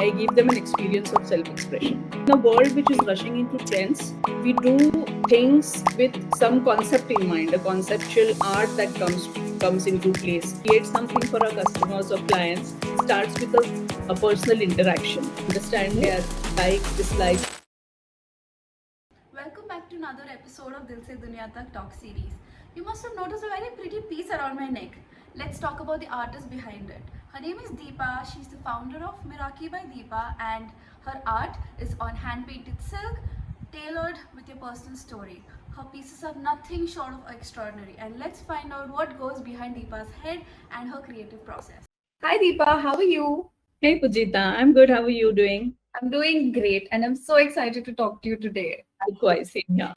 I give them an experience of self-expression. In a world which is rushing into trends, we do things with some concept in mind, a conceptual art that comes into place. Create something for our customers or clients starts with a personal interaction. Understand their likes, dislikes. Welcome back to another episode of Dil Se Duniya Tak talk series. You must have noticed a very pretty piece around my neck. Let's talk about the artist behind it. Her name is Deepa. She's the founder of Meraki by Deepa, and her art is on hand-painted silk, tailored with your personal story. Her pieces are nothing short of extraordinary, and let's find out what goes behind Deepa's head and her creative process. Hi Deepa, how are you? Hey Pujita, I'm good. How are you doing? I'm doing great, and I'm so excited to talk to you today. Likewise, same here.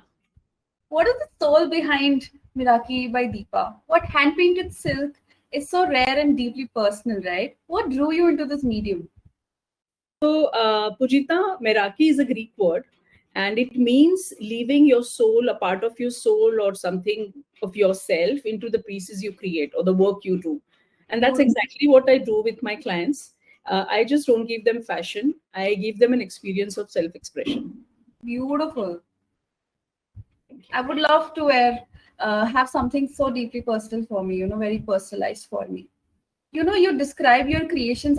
What is the soul behind Meraki by Deepa? What hand painted silk is so rare and deeply personal, right? What drew you into this medium? So, Pujita, Meraki is a Greek word, and it means leaving your soul, a part of your soul or something of yourself into the pieces you create or the work you do. And that's exactly what I do with my clients. I just don't give them fashion, I give them an experience of self expression. Beautiful. I would love to have something so deeply personal for me, very personalized for me. You describe your creations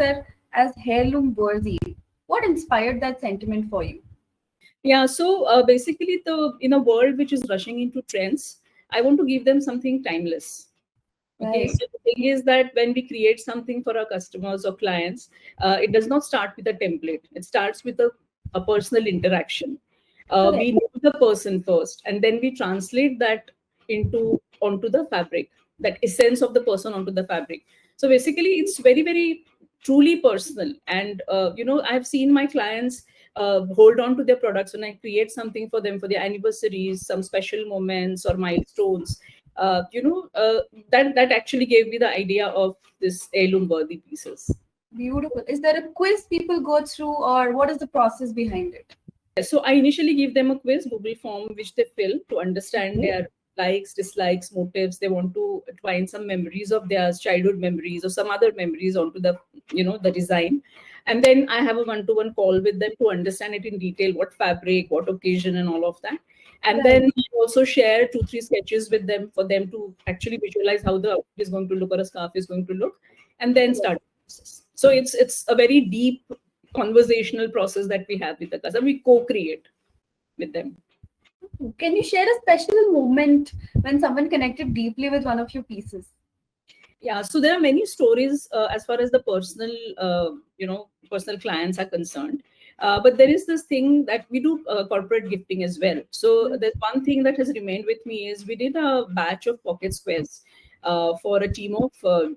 as heirloom worthy. What inspired that sentiment for you? Yeah, so basically, in a world which is rushing into trends, I want to give them something timeless. Okay, Right. so the thing is that when we create something for our customers or clients, it does not start with a template. It starts with a personal interaction. Correct. We know the person first, and then we translate that into onto the fabric, that essence of the person onto the fabric. So basically, it's very, very truly personal. And I've seen my clients hold on to their products when I create something for them for their anniversaries, some special moments or milestones. That actually gave me the idea of this heirloom worthy pieces. Beautiful. Is there a quiz people go through, or what is the process behind it? So I initially give them a quiz, Google form, which they fill to understand Okay. their likes, dislikes, motives. They want to find some memories of their childhood memories or some other memories onto the design. And then I have a one-to-one call with them to understand it in detail, what fabric, what occasion, and all of that. And Right. then I also share 2, 3 sketches with them for them to actually visualize how the outfit is going to look or a scarf is going to look, and then start the process. So it's a very deep conversational process that we have with the customer. We co-create with them. Can you share a special moment when someone connected deeply with one of your pieces? Yeah, so there are many stories as far as the personal clients are concerned. But there is this thing that we do corporate gifting as well. So there's one thing that has remained with me is we did a batch of pocket squares for a team of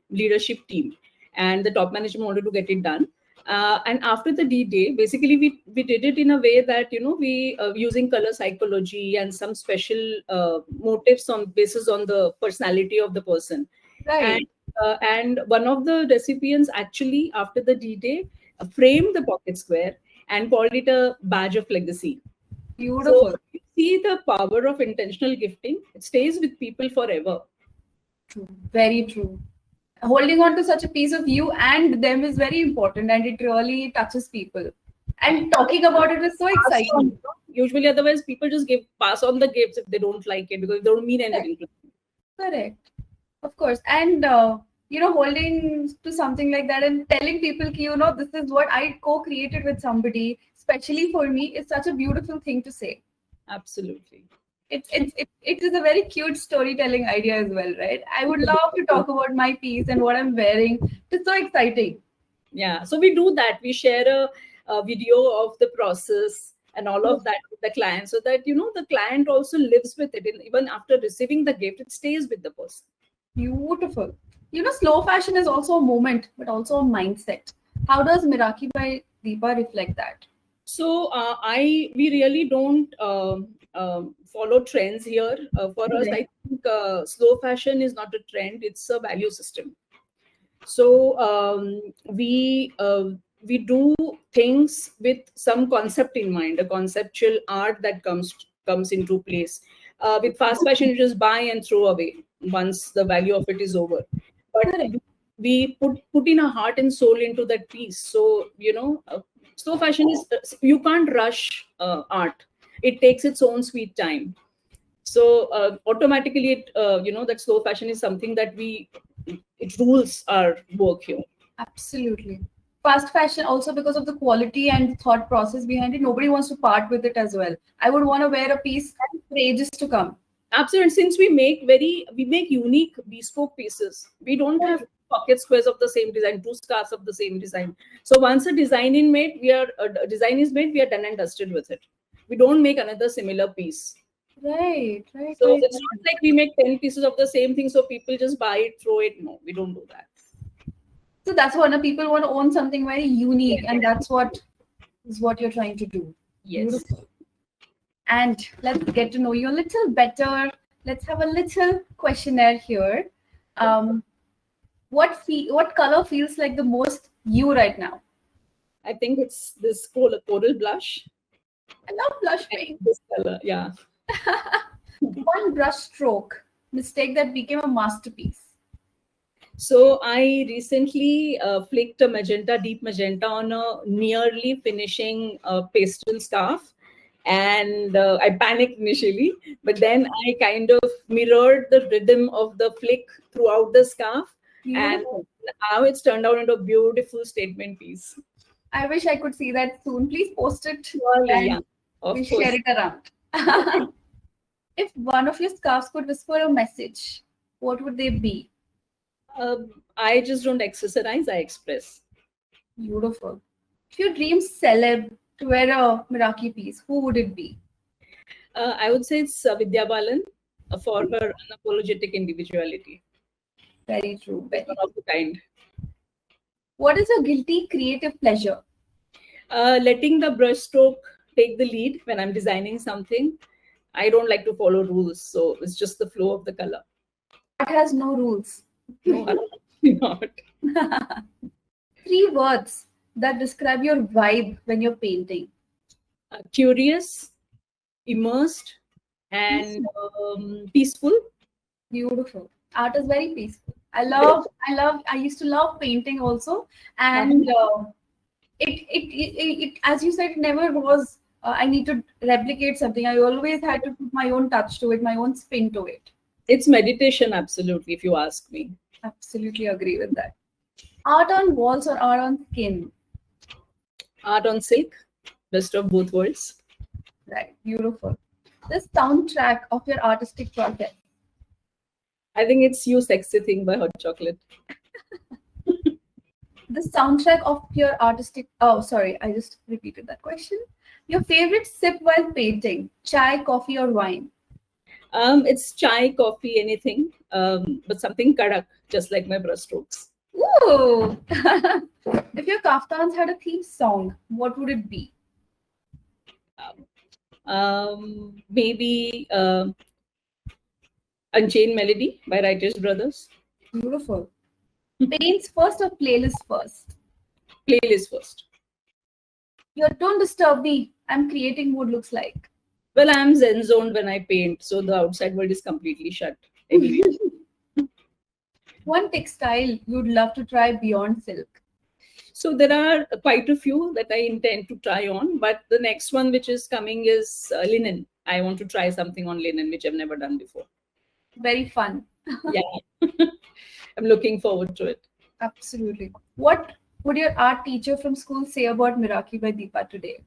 leadership team, and the top management wanted to get it done. And after the D-Day, basically we did it in a way that we using color psychology and some special motives on basis on the personality of the person. And Right. and one of the recipients actually after the D-Day framed the pocket square and called it a badge of legacy. So Beautiful. you see the power of intentional gifting. It stays with people forever. True. Very true. Holding on to such a piece of you and them is very important, and it really touches people. And talking about it is so Pass on, exciting. usually, otherwise people just give pass on the gifts if they don't like it because they don't mean anything to them. Correct. Of course. And, holding to something like that and telling people, this is what I co created with somebody, especially for me, is such a beautiful thing to say. Absolutely. It is a very cute storytelling idea as well, right? I would love to talk about my piece and what I'm wearing. It's so exciting. Yeah, so we do that. We share a video of the process and all of that with the client so that the client also lives with it. And even after receiving the gift, it stays with the person. Beautiful. Slow fashion is also a moment, but also a mindset. How does Miraki by Deepa reflect that? So we really don't follow trends here. For us, Correct. I think slow fashion is not a trend; it's a value system. So we do things with some concept in mind, a conceptual art that comes into place. With fast fashion, you just buy and throw away once the value of it is over. But Correct. we put in our heart and soul into that piece. So Slow fashion is, you can't rush art. It takes its own sweet time. So automatically, that slow fashion is something that it rules our work here. Absolutely. Fast fashion also because of the quality and thought process behind it. Nobody wants to part with it as well. I would want to wear a piece for ages to come. Absolutely. Since we make unique bespoke pieces, we don't have pocket squares of the same design, two scarves of the same design. So once a design is made, we are done and dusted with it. We don't make another similar piece. Right, right, So right. it's not like we make 10 pieces of the same thing, so people just buy it, throw it. No, we don't do that. So that's what people want to own something very unique, and that's what is what you're trying to do. Yes. Beautiful. And let's get to know you a little better. Let's have a little questionnaire here. Um, what color feels like the most you right now? I think it's this coral blush. I love blush pink. This color, yeah. One brush stroke mistake that became a masterpiece. So I recently flicked a deep magenta on a nearly finishing pastel scarf, and I panicked initially, but then I kind of mirrored the rhythm of the flick throughout the scarf, and Beautiful. now it's turned out into a beautiful statement piece. I wish I could see that soon. Please post it Surely, and yeah, of we course. share it around. If one of your scarves could whisper a message, what would they be? I just don't exercise; I express. Beautiful. If your dream celeb to wear a Meraki piece, who would it be? I would say it's Vidya Balan for her unapologetic individuality. Very true. It's one of the kind. What is your guilty creative pleasure? Letting the brushstroke take the lead when I'm designing something. I don't like to follow rules, so it's just the flow of the color. Art has no rules. No, absolutely not. 3 words that describe your vibe when you're painting. Curious, immersed, and peaceful. Beautiful. Art is very peaceful. I used to love painting also. And as you said, it never was, I need to replicate something. I always had to put my own touch to it, my own spin to it. It's meditation, absolutely, if you ask me. Absolutely agree with that. Art on walls or art on skin? Art on silk, best of both worlds. Right. Beautiful. The soundtrack of your artistic project. I think it's You Sexy Thing by Hot Chocolate. The soundtrack of your artistic. Oh, sorry, I just repeated that question. Your favorite sip while painting: chai, coffee, or wine? It's chai, coffee, anything, but something kadak, just like my brushstrokes. Ooh! If your kaftans had a theme song, what would it be? Maybe Unchained Melody by Writers Brothers. Beautiful. Paints first or playlist first? Playlist first. Your don't disturb me. I'm creating mood looks like. Well, I'm zen zoned when I paint, so the outside world is completely shut. Anyway, One textile you'd love to try beyond silk. so there are quite a few that I intend to try on, but the next one which is coming is linen. I want to try something on linen, which I've never done before. Very fun. Yeah, I'm looking forward to it. Absolutely. What would your art teacher from school say about Meraki by Deepa today?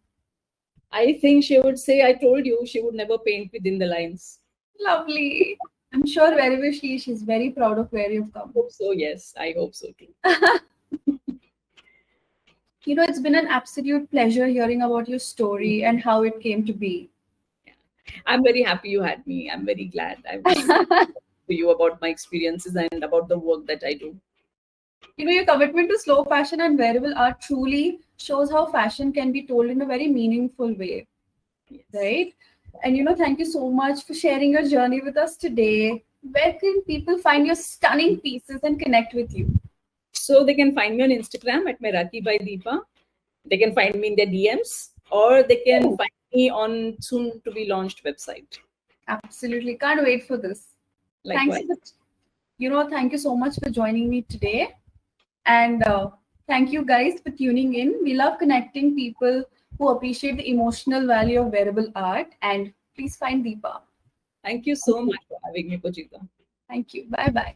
I think she would say, I told you, she would never paint within the lines. Lovely. I'm sure wherever she is, she's very proud of where you've come. Hope so, yes. I hope so too. It's been an absolute pleasure hearing about your story and how it came to be. I'm very happy you had me. I'm very glad I was to you about my experiences and about the work that I do. Your commitment to slow fashion and wearable art truly shows how fashion can be told in a very meaningful way, Yes. right? And thank you so much for sharing your journey with us today. Where can people find your stunning pieces and connect with you? So they can find me on Instagram at Meraki by Deepa. They can find me in their DMs, or they can find me on soon to be launched website. Absolutely. Can't wait for this. Likewise. Thank you so much for joining me today. And Thank you guys for tuning in. We love connecting people who appreciate the emotional value of wearable art. And please find Deepa. Thank you so much for having me, Pujita. Thank you. Bye bye.